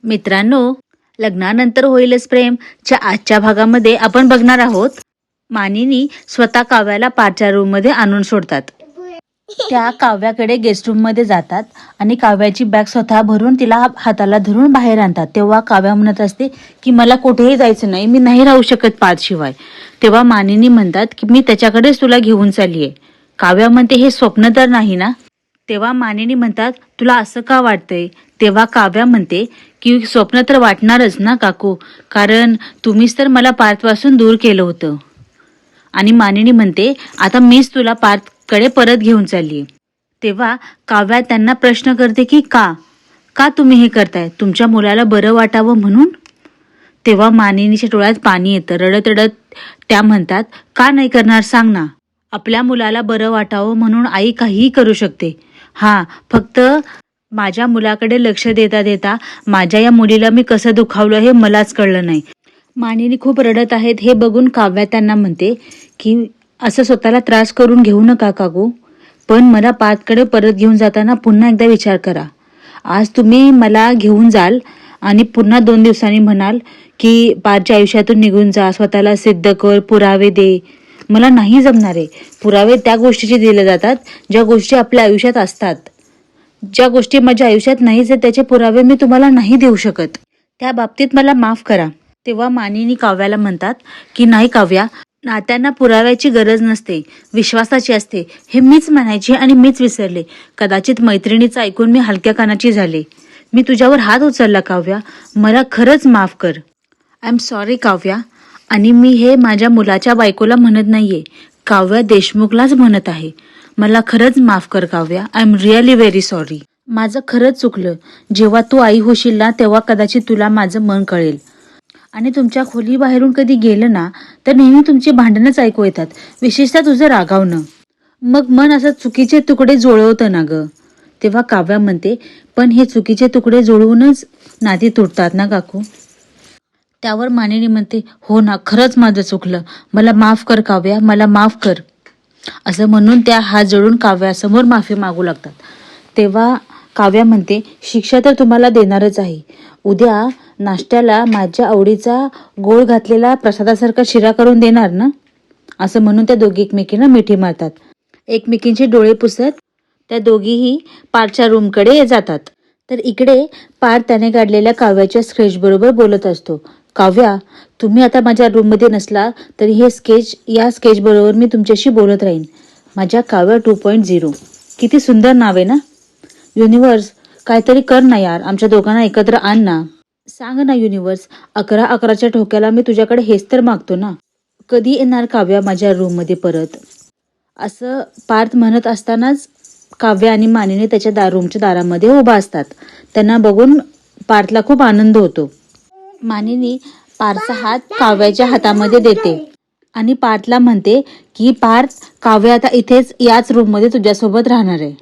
मित्रांनो, लग्नानंतर होईलच प्रेमच्या आजच्या भागामध्ये आपण बघणार आहोत. मानिनी स्वतः काव्याला पारच्या रूम मध्ये आणून सोडतात. त्या काव्याकडे गेस्ट रूम मध्ये जातात आणि काव्याची बॅग स्वतः भरून तिला हाताला धरून बाहेर आणतात. तेव्हा काव्या म्हणत असते की मला कुठेही जायचं नाही, मी नाही राहू शकत पार्थशिवाय. तेव्हा मानिनी म्हणतात की मी त्याच्याकडेच तुला घेऊन चाललीये. काव्या म्हणते हे स्वप्न तर नाही ना. तेव्हा मानिनी म्हणतात तुला असं का वाटतंय. तेव्हा काव्या म्हणते की स्वप्न तर वाटणारच ना काकू, कारण तुम्हीच तर मला पार्थपासून दूर केलं होतं. आणि मानिनी म्हणते आता मीच तुला पार्थकडे परत घेऊन चालली. तेव्हा काव्या त्यांना प्रश्न करते की का तुम्ही हे करताय, तुमच्या मुलाला बरं वाटावं म्हणून. तेव्हा मानिनीच्या डोळ्यात पाणी येतं. रडत रडत त्या म्हणतात का नाही करणार सांग ना. आपल्या मुलाला बरं वाटावं म्हणून आई काहीही करू शकते. फक्त माझ्या मुलाकडे लक्ष देता देता माझ्या या मुलीला मी कसं दुखावलं हे मलाच कळलं नाही. मानिनी खूप रडत आहेत हे बघून काव्या त्यांना म्हणते की असं स्वतःला त्रास करून घेऊ नका काकू, पण मला पार्थकडे परत घेऊन जाताना पुन्हा एकदा विचार करा. आज तुम्ही मला घेऊन जाल आणि पुन्हा 2 दिवसांनी म्हणाल की पार्थच्या आयुष्यातून निघून जा, स्वतःला सिद्ध कर, पुरावे दे. मला नाही जमणार आहे. पुरावे त्या गोष्टीचे दिले जातात ज्या गोष्टी आपल्या आयुष्यात असतात. ज्या गोष्टी माझ्या आयुष्यात नाहीच आहेत त्याचे पुरावे मी तुम्हाला नाही देऊ शकत. त्या बाबतीत मला माफ करा. तेव्हा मानिनी काव्याला म्हणतात की नाही काव्या, नात्यांना पुराव्याची गरज नसते, विश्वासाची असते. हे मीच म्हणायची आणि मीच विसरले. कदाचित मैत्रिणीचं ऐकून मी हलक्या कानाची झाले. मी तुझ्यावर हात उचलला काव्या, मला खरंच माफ कर. I am sorry Kavya. आणि मी हे माझ्या मुलाच्या बायकोला म्हणत नाहीये, काव्या देशमुखलाच म्हणत आहे. मला खरंच माफ कर Kavya. I am really very sorry. माझं खरंच चुकलं. जेव्हा तू आई होशील ना तेव्हा कदाचित तुला माझं मन कळेल. आणि तुमच्या खोली बाहेरून कधी गेलं ना तर नेहमी तुमची भांडणच ऐकू येतात, विशेषतः तुझं रागावणं. मग मन असं चुकीचे तुकडे जुळवतं ना ग. तेव्हा काव्या म्हणते पण हे चुकीचे तुकडे जुळवूनच नाती तुटतात ना काकू. त्यावर मानिनी म्हणते हो ना, खरंच माझं चुकलं, मला माफ कर काव्या, मला माफ कर. असं म्हणून त्या हात जोडून काव्यासमोर माफी मागू लागतात. तेव्हा काव्या म्हणते शिक्षा तर तुम्हाला देणारच आहे. उद्या नाश्त्याला माझ्या आवडीचा गोळ घातलेला प्रसादासारखा शिरा करून देणार ना. असं म्हणून त्या दोघी एकमेकींना मिठी मारतात. एकमेकींचे डोळे पुसत त्या दोघीही पार्थच्या रूमकडे जातात. तर इकडे पार्थ त्याने काढलेल्या काव्याच्या स्केच बरोबर बोलत असतो. काव्या, तुम्ही आता माझ्या रूममध्ये नसला तरी या स्केच बरोबर मी तुमच्याशी बोलत राहीन. माझ्या काव्या 2.0. किती सुंदर नाव आहे ना. युनिव्हर्स काहीतरी कर ना यार, आमच्या दोघांना एकत्र आण ना. सांग ना युनिव्हर्स, 11-11च्या ठोक्याला मी तुझ्याकडे हेच तर मागतो ना. कधी येणार काव्या माझ्या रूममध्ये परत. असं पार्थ म्हणत असतानाच काव्या आणि मानिनी त्याच्या रूमच्या दारामध्ये उभा असतात. त्यांना बघून पार्थला खूप आनंद होतो. मानिनी पार्थचा हात काव्याच्या हातामध्ये देते आणि पार्थला म्हणते की पार्थ, काव्या आता इथेच याच रूममध्ये तुझ्यासोबत राहणार आहे.